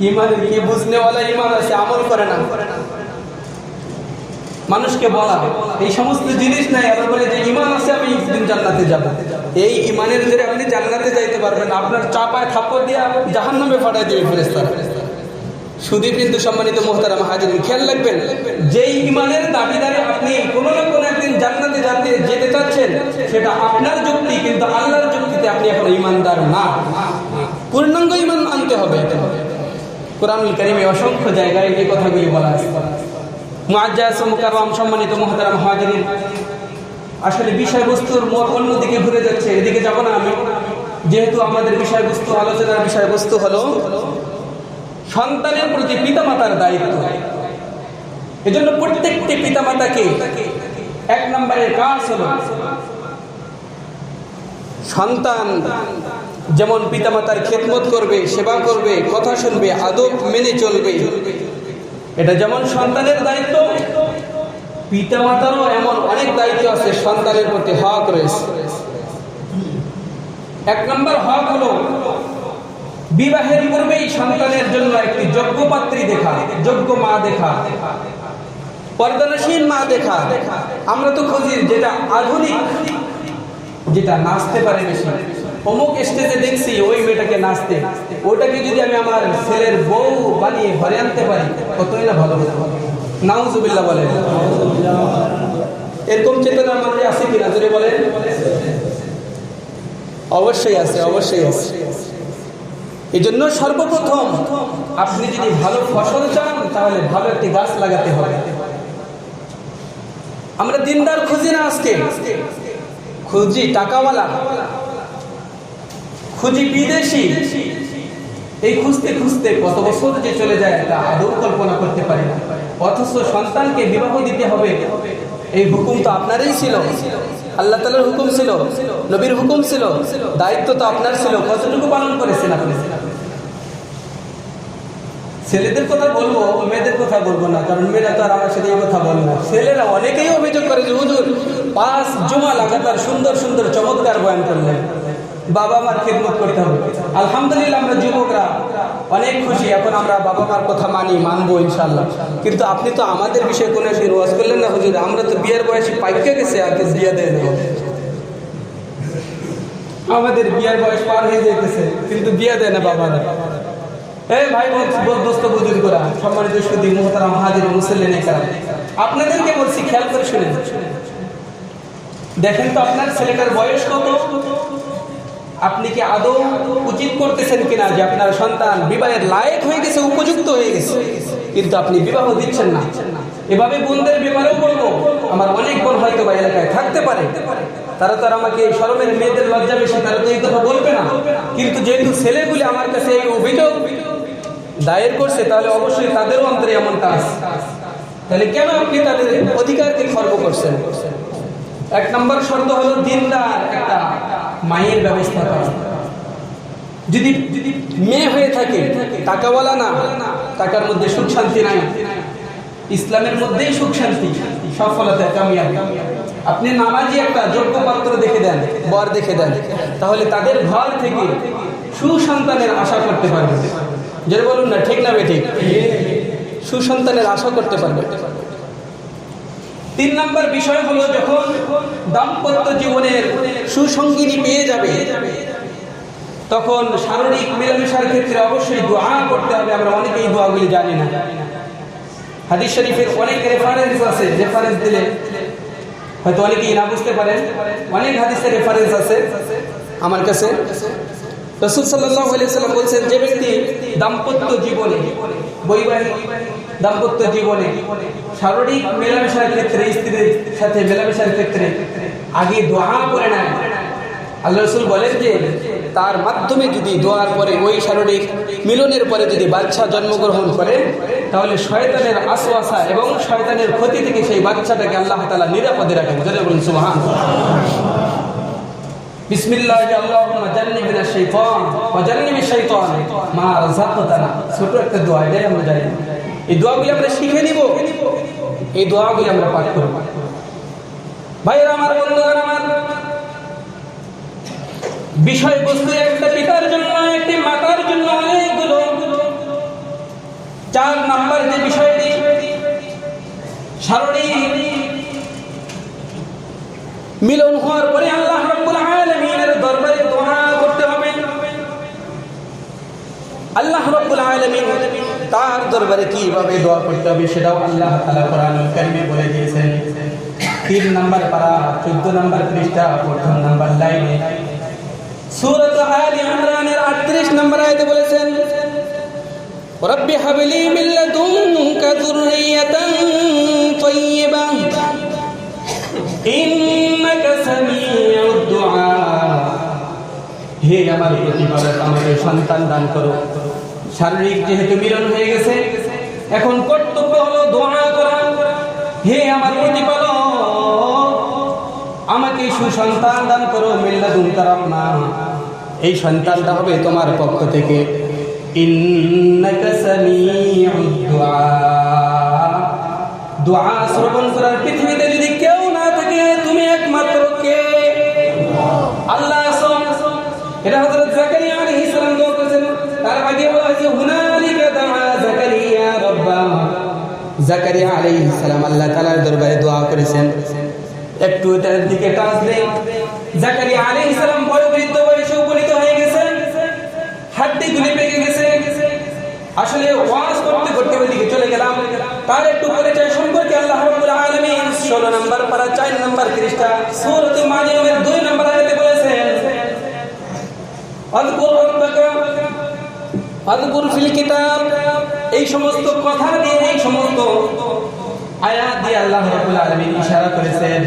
ঈমানের কি বুঝনে वाला ঈমান আছে, আমল করে না। মানুষকে বলা এই সমস্ত জিনিস নাই, আবার বলে যে ঈমান আছে আমি একদিন জান্নাতে যাব। এই ঈমানের জোরে আপনি জান্নাতে যাইতে পারবেন না, আপনার চাপায় থাপ্পড় দিয়ে জাহান্নামে ফাটাই দিবে ফেরেশতারা। সুদী বিন্দু সম্মানিত মুহতারাম হাজিরিন, খেয়াল রাখবেন, যেই ঈমানের দাবিদারে আপনি কোনো না কোনো একদিন জান্নাতে যেতে চাচ্ছেন, সেটা আপনার যুক্তি, কিন্তু আল্লাহর যুক্তিতে আপনি এখন ঈমানদার না। পূর্ণাঙ্গ ঈমান আনতে হবে। কোরআনুল কারীমে অসংখ্য জায়গায় এই কথাগুলি বলা আছে। মুআজ্জাজ ও মুকাররম সম্মানিত মুহতারাম হাজিরিন, আসলে বিষয়বস্তুর মোড় অন্যদিকে ঘুরে যাচ্ছে, এদিকে যাব না আমি। যেহেতু আমাদের বিষয়বস্তু, আলোচনার বিষয়বস্তু হলো সন্তানের প্রতি পিতামাতার দায়িত্ব। এজন্য প্রত্যেকটি পিতামাতাকে 1 নম্বরের কাজ হলো সন্তান যেমন পিতামাতার খেদমত করবে, সেবা করবে, কথা শুনবে, আদব মেনে চলবে। এটা যেমন সন্তানের দায়িত্ব, পিতামাতারও এমন অনেক দায়িত্ব আছে, সন্তানের প্রতি হক রয়েছে। 1 নম্বর হক হলো বিবাহের পূর্বেই সন্তানের জন্য একটি যোগ্য পাত্রী দেখা, যোগ্য মা দেখা, পর্দানশীল মা দেখা। আমরা তো খুঁজি যেটা আধুনিক, যেটা নাচতে পারে বেশি। অমুক স্টেজে দেখছি ওই মেয়েটাকে নাচতে, ওটাকে যদি আমি আমার ছেলের বউ বানিয়ে ঘরে আনতে পারি, কতই না ভালো হতো। নাউযুবিল্লাহ বলেন। এরকম চেতনার মধ্যে আছে কিনা জোরে বলেন? অবশ্যই আছে, অবশ্যই আছে। এই জন্য সর্বপ্রথম আপনি যদি ভালো ফসল চান, তাহলে ভালো একটি গাছ লাগাতে হবে। আমরা দিনদার খুঁজি না, আজকে খুঁজি টাকাওয়ালা, খুঁজি বিদেশি। এই খুঁজতে খুঁজতে কত বছর যে চলে যায় তা আদৌ কল্পনা করতে পারি না। অথচ সন্তানকে বিবাহ দিতে হবে, এই হুকুম তো আপনারই ছিল, আল্লাহ তাআলার হুকুম ছিল, নবীর হুকুম ছিল, দায়িত্ব তো আপনার ছিল। কতটুকু পালন করেছেন আপনি? ছেলেদের কথা বলবো, মেয়েদের কথা বলবো না, কারণ মেয়েরা তো আর আমার সাথে এই কথা বলে না। ছেলেরা অনেকেই অভিযোগ করে যে হুজুর 5 জুমা লাগাতার সুন্দর সুন্দর চমৎকার বয়ান করলেন, বাবা মার খেদমত করতে হবে। আলহামদুলিল্লাহ, আমরা যুবকরা অনেক খুশি, এখন আমরা বাবা মার কথা মানবো ইনশাআল্লাহ। কিন্তু আপনি তো আমাদের বিষয়ে কোনো ওয়াজ করলেন না হুজুর, আমরা তো বিয়ের বয়সে পাইকে গেছে, আগে বিয়ে দিয়ে দেবো। আমাদের বিয়ার বয়স পার হয়ে যেতেছে কিন্তু বিয়া দেয় না বাবারা। এই ভাই দোস্ত বুজুর্গ করা সম্মানিত সুদী মুহতারাম হাজির মুসল্লিন একরাম, আপনাদেরকে বলছি খেয়াল করে শুনেন। দেখেন তো আপনার ছেলেটার বয়স কত? আপনি কি আদৌ উচিত করতেছেন কিনা যে আপনার সন্তান বিবাহের লায়ক হয়ে গেছে, উপযুক্ত হয়ে গেছে, কিন্তু আপনি বিবাহ দিচ্ছেন না? এভাবে বোনদের ব্যাপারেও বলবো, আমার অনেক বোন হয়তো বা এলাকায় থাকতে পারে, তারা তো আর আমাকে শরমের মেয়েদের লজ্জা বেশি, তারা তো এই কথা বলবে না, কিন্তু যেহেতু ছেলেগুলি আমার কাছে এই অভিযোগ দায়ের করছে, তাহলে অবশ্যই তাদেরও অন্তরে এমনটা আছে। তাহলে কেন আপনি তাদের অধিকারকে খর্ব করছেন? এক নম্বর শর্ত হলো দিনদার একটা মায়ের ব্যবস্থা করা। যদি মেয়ে হয়ে থাকে টাকাওয়ালা না, টাকার মধ্যে সুখ শান্তি নাই, ইসলামের মধ্যেই সুখ শান্তি সফলতা কামিয়াবি। আপনি নামাজি একটা যোগ্য পাত্র দেখে দেন, বর দেখে দেন, তাহলে তাদের ঘর থেকে সুসন্তানের আশা করতে পারবে। যেটা বলুন না, ঠিক না বেঠিক? সুসন্তানের আশা করতে পারবে। 3 নম্বর বিষয় হলো যখন দাম্পত্য জীবনের সুসঙ্গিনী পেয়ে যাবে, তখন শারীরিক মেলামেশার ক্ষেত্রে অবশ্যই দোয়া করতে হবে। আমরা অনেকেই দোয়াগুলি জানি না। হাদিস শরীফের অনেক রেফারেন্স আছে, রেফারেন্স দিলে হয়তো অনেকেই না বুঝতে পারেন। অনেক হাদিসের রেফারেন্স আছে আমার কাছে। রাসূল সাল্লাল্লাহু আলাইহি ওয়াসাল্লাম বলেছেন, যে ব্যক্তি দাম্পত্য জীবনে, বৈবাহিক দাম্পত্য জীবনে শারীরিক মেলামেশার ক্ষেত্রে, স্ত্রীর সাথে মেলামেশার ক্ষেত্রে আগে দোয়া করে নেয়, আল্লাহ রাসূল বলেন যে তার মাধ্যমে যদি দোয়ার পরে, ওই শারীরিক মিলনের পরে যদি বাচ্চা জন্মগ্রহণ করে, তাহলে শয়তানের ওয়াসওয়াসা এবং শয়তানের ক্ষতি থেকে সেই বাচ্চাটাকে আল্লাহ তাআলা নিরাপদে রাখেন। জোরে বলুন সুবহানাল্লাহ। বিসমিল্লাহ আল্লাহুম্মা জান্নিবনা শাইতান ওয়া জান্নিবিশ শাইতান মা রাযাকতানা। ছোট একটা দোয়া, এটাই আমরা জানি। এই দোয়াগুলি আমরা শিখে নিব, এই দোয়াগুলি আমরা পাঠ করব। ভাইরা আমার, বন্ধুরা আমার, বিষয়বস্তু একটা পিতার জন্য, একটি মাতার জন্য অনেকগুলো। 4 নম্বর যে বিষয়টি, শারীরিক মিলন হওয়ার পরে আল্লাহ রাব্বুল আলামিনের দরবারে দোয়া করতে হবে। আল্লাহ রাব্বুল আলামিন তার দরবারে কিভাবে দোয়া করতে হবে সেটাও আল্লাহ তাআলা কোরআনুল কারীমে বলে দিয়েছেন। 3 নম্বর পারা, 14 নম্বর পৃষ্ঠা, 1 নম্বর লাইনে সূরা আলে ইমরানের 38 নম্বর আয়াতে বলেছেন, রব্বি হাবলি মিন লাদুনকা যুররিয়াতান তাইয়্যিবাহ ইন্নাকা সামিউদ দুআ। হে আমার প্রতিপালক, আমাকে সন্তান দান করো। শারীরিক যেহেতু মিলন হয়ে গেছে, এখন কর্তব্য হলো দোয়া করা। হে আমার প্রতিপালক, আমাকে সুসন্তান দান করো। মিল্লাদুনকা রাহমা, এই সন্তানটা হবে তোমার পক্ষ থেকে। ইন্নাকা সামিউদ দুআ, দোয়া শ্রবণ করার পৃথিবীতে যদি কেউ না থাকে, তুমি একমাত্র কে? আল্লাহ। এটা হযরত জাকারিয়া আলাইহিস সালাম দোয়া করেছেন। তার আগে বলা হয়েছে হুনালিকা দাআ জাকারিয়া রাব্বাহ। জাকারিয়া আলাইহিস সালাম আল্লাহ তাআলার দরবারে দোয়া করেছেন। একটু এটার দিকে টাচ দেই। জাকারিয়া আলাইহিস সালাম বয়োবৃদ্ধ বয়সে উপনীত হয়ে গেছেন, হাড্ডিগুলি পেকে গেছে। আসলে ওয়াজ করতে করতে ওইদিকে চলে গেলাম। তার একটু পরিচয় সম্পর্কে আল্লাহ রাব্বুল আলামিন 16 নম্বর পারা 4 নম্বর পৃষ্ঠা সূরা মারিয়ামের 2 নম্বর আয়াতে বলেছেন, আযকুর রাব্বাকা আযকুর ফিল কিতাব। এই সমস্ত কথা দিয়ে, এই সমস্ত আয়াত দিয়ে আল্লাহ রাব্বুল আলামিন ইশারা করেছেন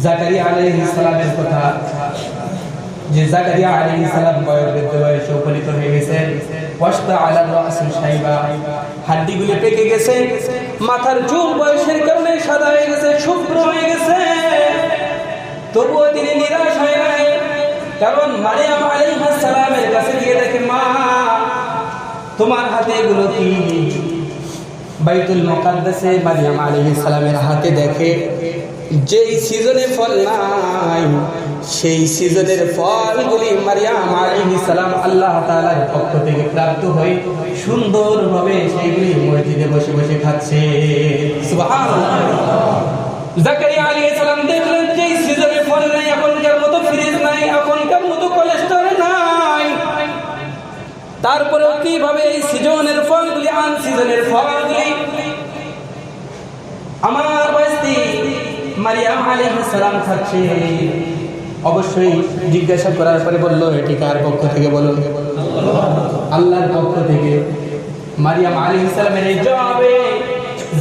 জাকারিয়া আলাইহিস সালামের কথা, যে জাকারিয়া আলাইহিস সালাম বয়োবৃদ্ধ বয়সে উপনীত হয়ে গেছেন। ওয়াশতা আলা রাসিল শাইবা, হাড্ডিগুলি পেকে গেছে, মাথার চুল বয়সের কারণে সাদা হয়ে গেছে, শুভ্র হয়ে গেছে। তবুও তিনি নিরাশ হয় নাই, কারণ মারিয়াম আলাইহিস সালামের কাছে গিয়ে দেখে, মা তোমার হাতে এগুলো কি? বাইতুল মুকাদ্দাসে মারিয়াম আলাইহিস সালামের হাতে দেখে যেই সিজনে ফল নাই, সেই সিজনের ফলগুলি মারিয়াম আলাইহিস সালাম আল্লাহ তাআলার পক্ষ থেকে প্রাপ্ত হয়ে সুন্দরভাবে সেইগুলি মসজিদে বসে বসে খাচ্ছে। সুবহানাল্লাহ। জাকারিয়া আলাইহিস সালাম দেখলেন যে সিজনে ফল নাই, এখনকার মতো ফ্রিজ নাই, এখন কিভাবে এই সিজনের ফলগুলি আনসিজনের ফলগুলি আমার বাস্তি মারিয়াম আলাইহিস সালাম খাচ্ছে। অবশ্যই জিজ্ঞাসা করার পরে বলল, এটি কার পক্ষ থেকে? বলুন, আল্লাহর পক্ষ থেকে। মারিয়াম আলাইহিস সালামের এই জবাবে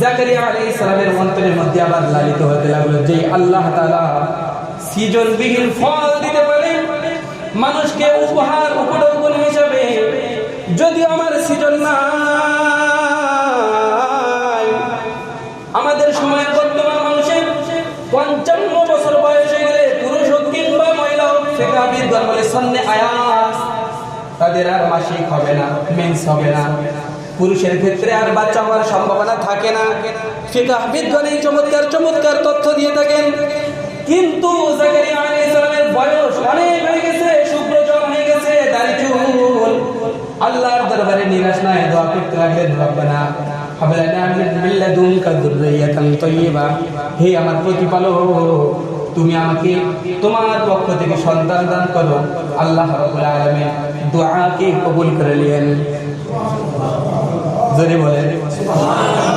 জাকারিয়া আলাইহিস সালামের অন্তরের মধ্যে আবার লালিত হতে লাগলো যে আল্লাহ তাআলা সৃজনবিহীন ফল দিতে পারেন মানুষকে উপহার উপঢৌকন হিসাবে। যদি আমার সৃজন নাই, আমাদের সময়ের বর্তমান মানুষের 55 বছর বয়স হয়ে গেলে পুরুষ হোক কিংবা মহিলা হোক, ফিকহাবিদগণ বলে সামনে আয়াস, তাদের আর মাসিক হবে না, মেন্স হবে না, পুরুষের ক্ষেত্রে আর বাচ্চা হওয়ার সম্ভাবনা থাকে না। ফিকহাবিদগণ এই চমৎকার চমৎকার তথ্য দিয়ে থাকেন। কিন্তু জাকারিয়া আলাইহিস সালামের বয়স অনেক হয়ে গেছে, শুভ্র জল হয়ে গেছে, দাড়ি চুল। আল্লাহর দরবারে নিরাশ না হয়ে দোয়া করতে লাগলেন, রব্বানা হাব লানা মিন লাদুনকা যুররিয়াতান তাইয়্যিবা। হে আমার প্রতিপালক, তুমি আমাকে তোমার পক্ষ থেকে সন্তান দান করো। আল্লাহ রাব্বুল আলামিন দুআকে কবুল করে নিলেন। জোরে বলেন সুবহানাল্লাহ।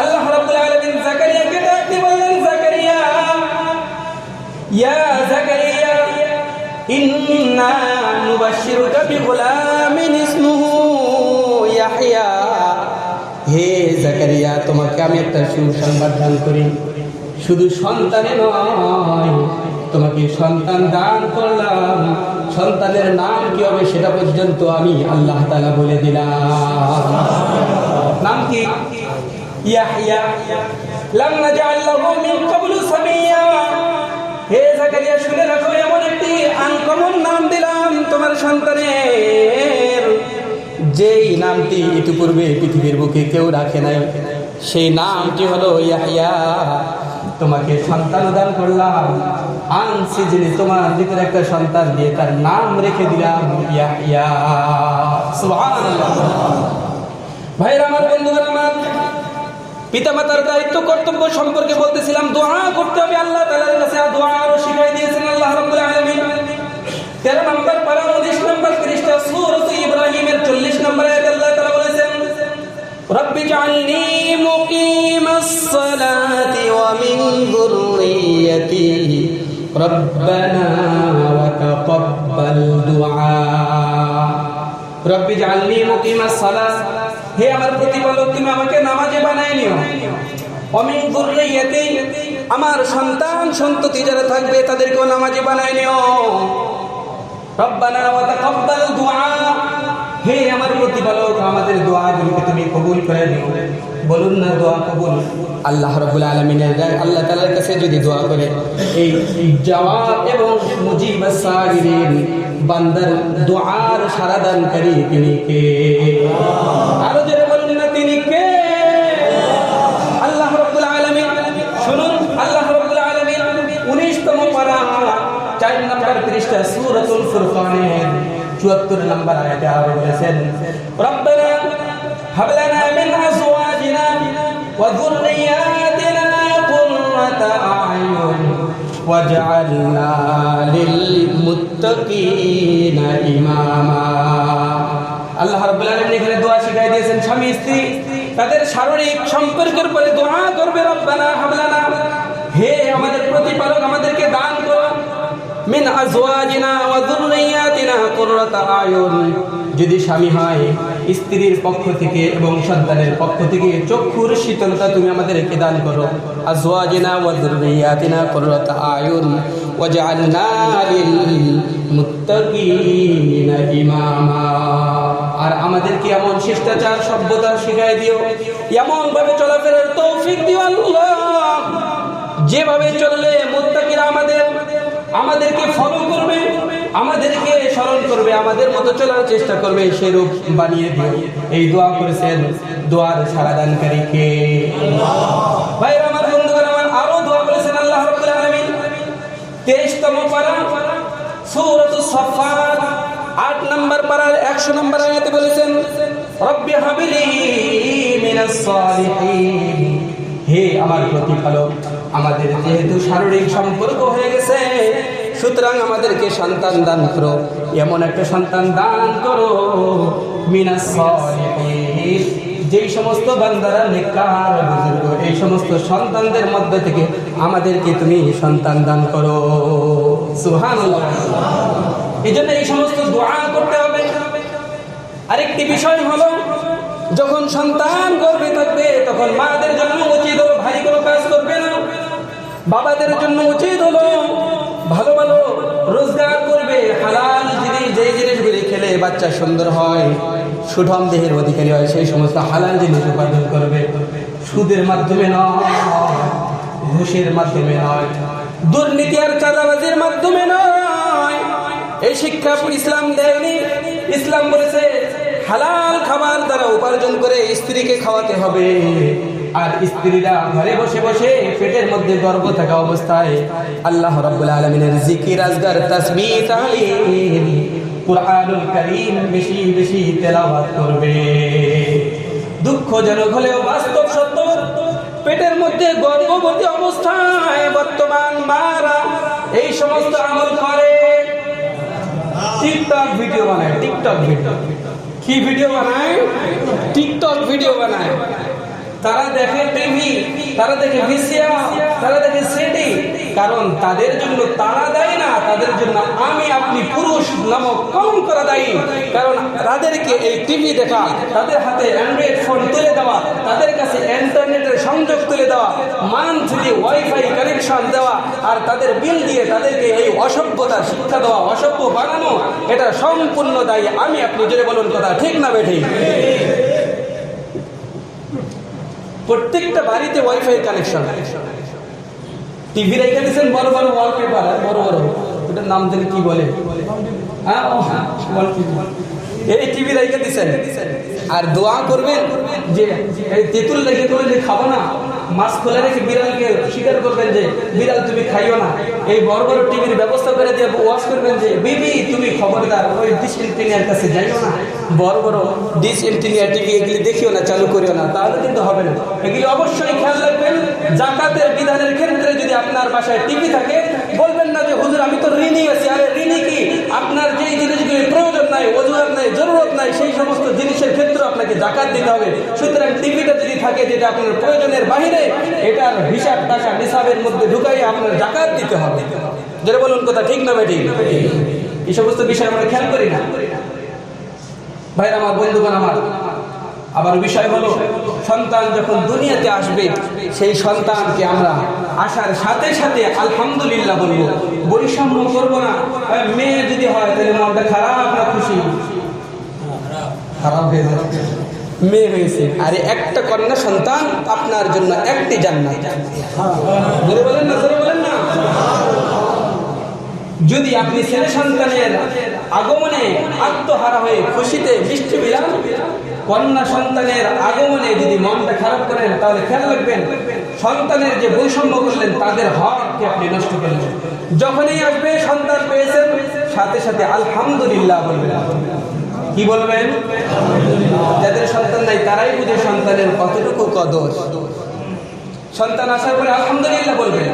আল্লাহ রাব্বুল আলামিন জাকারিয়াকে ডাক দিয়ে বললেন, জাকারিয়া, ইয়া জাকারিয়া, ইন্না নুবাশশিরুকা বিগুলামিন ইসমুহু ইয়াহইয়া। হে জাকারিয়া, তোমাকে আমি একটা সুসংবাদ দান করি। শুধু সন্তানে নয়, তোমাকে সন্তান দান করলাম। সন্তানের নাম কি হবে সেটা পর্যন্ত আমি আল্লাহ তাআলা বলে দিলাম। নাম কি? ইয়াহইয়া। লাম নাজআল লাহু মিন ক্বাবলু সামিয়্যা। হে জাকারিয়া, শুনে রাখো, এমন একটি আনকমন নাম দিলাম তোমার সন্তানের, যেই নামটি ইতিপূর্বে পৃথিবীর বুকে কেউ রাখে নাই। সেই নামটি হলো ইয়াহইয়া। তোমাকে সন্তান দান করলাম, আনসিজনে তোমার ভিতরে একটা সন্তান দিয়ে তার নাম রেখে দিলাম ইয়াহইয়া। সুবহানাল্লাহ। ভাইরা আমার, বন্ধুরা আমার, পিতামাতার দায়িত্ব কর্তব্য সম্পর্কে বলতেছিলাম। দোয়া করতে হবে আল্লাহ তাআলার কাছে। দোয়া আরো শিখাই দিয়েছেন আল্লাহ রাব্বুল আলামিন। 13 নম্বর পারা 19 নম্বর পৃষ্ঠা সূরা ইব্রাহিমের 40 নম্বর আয়াতে আল্লাহ তাআলা বলেছেন, রব্বি জাআলনি মুকিমাস সালাতি ওয়া মিন যুররিয়্যাতি রব্বানা ওয়া তাকাব্বাল দুআ। রব্বি জাআলনি মুকিমাস সালাত। হে আমার প্রতিপালক, তুমি আমাকে নামাজি বানায় নিও। ওয়া মিন যুররিয়্যাতি, আমার সন্তান সন্ততি যারা থাকবে তাদেরকেও নামাজি বানায় নিও। রব্বানা ওয়া তাকাব্বাল দুআ। হে আমার প্রতিপালক, আমাদের দোয়াগুলোকে তুমি কবুল করে নিও। বলুন না দোয়া কবুল। আল্লাহ রাব্বুল আলামিনের আল্লাহ তাআলার কাছে যদি দোয়া করে, এই জবাব এবং মুজিবাস সাগিরিন বান্দার দোয়ার সারাদানকারী তিনি কে? আরো জোরে বলুন না, তিনি কে? আল্লাহ রাব্বুল আলামিন। শুনুন, আল্লাহ রাব্বুল আলামিন 19তম পারা 4 নম্বর পৃষ্ঠা সূরাতুল ফুরকানের 74 নম্বর আয়াতে আরো বলেছেন, রব্বানা হাব লানা মিন আজওয়াজিনা ওয়া যুররিয়াতিনা কুররাতা আ'য়ুন ওয়াজআলনা লিল মুত্তাকিনা ইমামা। আল্লাহ রাব্বুল আলামিন এখানে দোয়া শিখাই দিয়েছেন। স্বামী স্ত্রী তাদের শারীরিক সম্পর্কের পরে দোয়া করবে, রব্বানা হাব লানা, হে আমাদের প্রতিপালক, আমাদেরকে দান করো, মিন আজওয়াজিনা ওয়া যুররিয়াতিনা কুররাতা আ'য়ুন। যদি স্বামী হয়, স্ত্রীর পক্ষ থেকে এবং সন্তানের পক্ষ থেকে চক্ষুর শীতলতা তুমি আমাদেরকে দান করো। আজওয়াজিনা ওয়া যুররিয়াতিনা কুররাতা আ'য়ুন ওয়াজআলনা লিল মুত্তাকিনা ইমামা। আর আমাদেরকে এমন শিষ্টাচার সভ্যতা শিখাই দিও, এমন ভাবে চলাফেরার তৌফিক দিও আল্লাহ, যেভাবে চললে মুত্তাকিরা আমাদেরকে ফলো করবে, আমাদেরকে স্মরণ করবে, আমাদের মতো চলার চেষ্টা করবে, সেরূপ বানিয়ে দিও। এই দোয়া করেছেন। দোয়ার সারাদানকারী কে? ভাইরা আমার, বন্ধুরা আমার, আরো দোয়া করেছেন আল্লাহ রাব্বুল আলামিন। 23তম পারা সূরাতুস সাফফাত 8 নম্বর পারার 100 নম্বর আয়াতে বলেছেন, রব্বি হাবলি মিনাস সালিহিন। হে আমার প্রতিপালক, আমাদের যেহেতু শারীরিক সম্পর্ক হয়ে গেছে, সুতরাং আমাদেরকে সন্তান দান করো। এমন একটা সন্তান দান করো মিনাস সালিহিন, যেই সমস্ত বান্দারা নেককার বুজুর্গ, এই সমস্ত সন্তানদের মধ্যে থেকে আমাদেরকে তুমি সন্তান দান করো। সুবহানাল্লাহ। এই জন্য এই সমস্ত দোয়া করতে হবে। আরেকটি বিষয় হলো, যখন সন্তান গর্ভে থাকবে তখন মাদের জন্য উচিত হলো ভারী কোনো কাজ করবে না, বাবাদের জন্য উচিত হলো ভালো ভালো রোজগার করবে, হালাল জিনিস, যে জিনিসগুলি খেলে বাচ্চা সুন্দর হয়, সুঠাম দেহের অধিকারী হয়, সেই সমস্ত হালাল জিনিস উপার্জন করবে। সুদের মাধ্যমে নয়, ঘুষের মাধ্যমে নয়, দুর্নীতি আর চাঁদাবাজির মাধ্যমে নয়। এই শিক্ষা ইসলাম দেয়নি। ইসলাম বলেছে হালাল খাবার দ্বারা উপার্জন করে স্ত্রীকে খাওয়াতে হবে। আর স্ত্রীরা ঘরে বসে বসে পেটের মধ্যে গর্ভ থাকা অবস্থায় আল্লাহ রাব্বুল আলামিনের জিকির, আজকার, তাসবিহ, তাহলিল, কুরআনুল কারীম বেশি বেশি তেলাওয়াত করবে। দুঃখজনক হলেও বাস্তব সত্য, পেটের মধ্যে গর্ভবতী অবস্থায় বর্তমান মারা এই সমস্ত আমল করে। টিকটক ভিডিও বানায়, টিকটক ভিডিও, কি ভিডিও বানায়? টিকটক ভিডিও বানায়। তারা দেখে টিভি, তারা দেখে ভিসিআর, তারা দেখে সিডি। কারণ তাদের জন্য তারা দায়ী না, তাদের জন্য আমি আপনি পুরুষ নামক কলঙ্করা দায়ী। কারণ তাদেরকে এই টিভি দেখা, তাদের হাতে অ্যান্ড্রয়েড ফোন তুলে দেওয়া, তাদের কাছে ইন্টারনেটের সংযোগ তুলে দেওয়া, মান্থলি ওয়াইফাই কানেকশন দেওয়া, আর তাদের বিল দিয়ে তাদেরকে এই অসভ্যতার শিক্ষা দেওয়া, অসভ্য বানানো, এটা সম্পূর্ণ দায়ী আমি আপনি। জোরে বলুন কথা ঠিক না বেঠিক? প্রত্যেকটা বাড়িতে ওয়াইফাই কানেকশন, টিভি রেখে দিচ্ছেন, বড় বড় ওয়ালপেপার, বড় বড়, ওটার নাম দিলে কি বলে, এই টিভি রেখে দিচ্ছেন। আর দোয়া করবেন যে এই তেঁতুল রেখে তুমি যে খাবো না, মাছ খোলা রেখে বিড়ালকে স্বীকার করবেন যে বিড়াল তুমি খাইও না। এই বড় বড় টিভির ব্যবস্থা করে দিয়ে ওয়াশ করবেন যে বিবি তুমি খবরদার ওই ডিশ এন্টিনিয়ার কাছে যাইও না, বড় বড় ডিশ এন্টিনিয়ার টিভি এগুলি দেখিও না, চালু করিও না, তাহলে কিন্তু হবে না। এগুলি অবশ্যই খেয়াল রাখবেন। জাকাতের বিধানের ক্ষেত্রে যদি আপনার বাসায় টিভি থাকে, বলবেন না যে হুজুর আমি তো ঋণী আছি। আরে ঋণী কি? আপনার যেই জিনিসগুলি প্রয়োজন নাই, অজুহাত নাই, জরুরত নাই, সেই সমস্ত জিনিসের ক্ষেত্রে আপনাকে জাকাত দিতে হবে। সুতরাং টিভিটা যদি থাকে যেটা আপনার প্রয়োজনের বাহিরে, এটার হিসাব টাকা নিসাবের মধ্যে ঢুকাইয়ে আপনার জাকাত দিতে হবে। যেটা বলুন কথা ঠিক না বেঠিক? এই সমস্ত বিষয় আমরা খেয়াল করি না ভাইরা আমার, বন্ধুগণ আমার। আবার বিষয় হলো, সন্তান যখন দুনিয়াতে আসবে, সেই সন্তানকে আমরা আসার সাথে সাথে আলহামদুলিল্লাহ বলবো, বৈষম্য করবো না। মেয়ে যদি হয় তাহলে মনটা খারাপ না খুশি? খারাপ হয়ে যাবে। মেয়ে হয়েছে, আরে একটা কন্যা সন্তান আপনার জন্য একটি জান্নাত। জোরে বলেন না, জোরে বলেন না। যদি আপনি ছেলে সন্তানের আগমনে আত্মহারা হয়ে খুশিতে মিষ্টি বিলান, কন্যা সন্তানের আগমনে যদি মনটা খারাপ করেন, তাহলে খেয়াল রাখবেন সন্তানের যে বৈষম্য করলেন, তাদের হককে আপনি নষ্ট করলেন। যখনই আসবে সন্তান পেয়েছেন, সাথে সাথে আলহামদুলিল্লাহ বলবেন। কি বলবেন? যাদের সন্তান নাই তারাই বুঝে সন্তানের কতটুকু কদর। সন্তান আসার পরে আলহামদুলিল্লাহ বলবেন।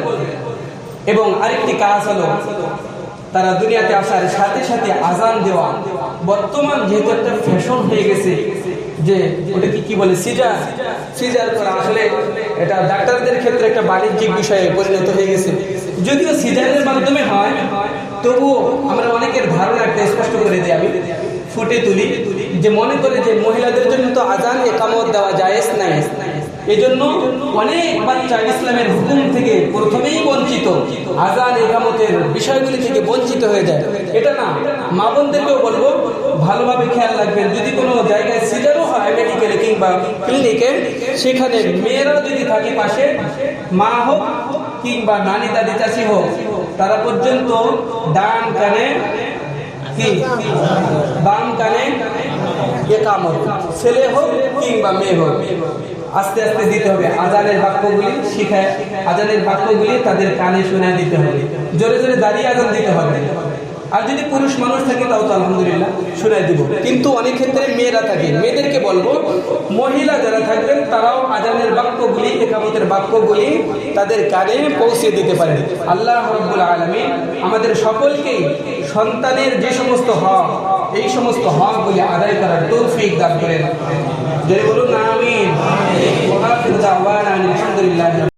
এবং আরেকটি কাজ হলো, তারা দুনিয়াতে আসার সাথে সাথে আজান দেওয়া। বর্তমান যেহেতু একটা ফ্যাশন হয়ে গেছে যে ওটা কি বলে, সিজার করা, আসলে এটা ডাক্তারদের ক্ষেত্রে একটা বাণিজ্যিক বিষয়ে পরিণত হয়ে গেছে। যদিও সিজারের মাধ্যমে হয়, তবুও আমরা অনেকের ধারণা একটা স্পষ্ট করে দিই, আমি ফুটে তুলি যে মনে করে যে মহিলাদের জন্য তো আজান একামত দেওয়া জায়েজ নাই, এই জন্য অনেক বাচ্চা ইসলামের হুকুম থেকে প্রথমেই বঞ্চিত, আজান একামতের বিষয়গুলি থেকে বঞ্চিত হয়ে যায়। এটা না, মা বোনদেরকেও বলবো ভালোভাবে খেয়াল রাখবেন। যদি কোনো জায়গায় সিজারও হয় মেডিকেলে কিংবা ক্লিনিকে, সেখানে মেয়েরা যদি থাকে পাশে, মা হোক কিংবা নানি দাদি চাচি হোক, তারা পর্যন্ত ডান কানে কি, বাম কানে একামত, ছেলে হোক কিংবা মেয়ে হোক, আস্তে আস্তে দিতে হবে। আজানের বাক্যগুলি শিখায়, আজানের বাক্যগুলি তাদের কানে শুনে দিতে হবে। জোরে জোরে দাঁড়িয়ে আজান দিতে হবে। আর যদি পুরুষ মানুষ থাকে তাও তো আলহামদুলিল্লাহ শুনাই দিব। কিন্তু অনেক ক্ষেত্রে মেয়েরা থাকে, মেয়েদেরকে বলবো মহিলা যারা থাকবেন তারাও আজানের বাক্যগুলি, একামতের বাক্যগুলি তাদের কানে পৌঁছে দিতে পারেন। আল্লাহ রাব্বুল আলামিন আমাদের সকলকেই সন্তানের যে সমস্ত হক, এই সমস্ত হকগুলি আদায় করার তৌফিক দান করেন। যদি বলুন আমিন। ওয়া আখিরু দাওয়ানা আলহামদুলিল্লাহ।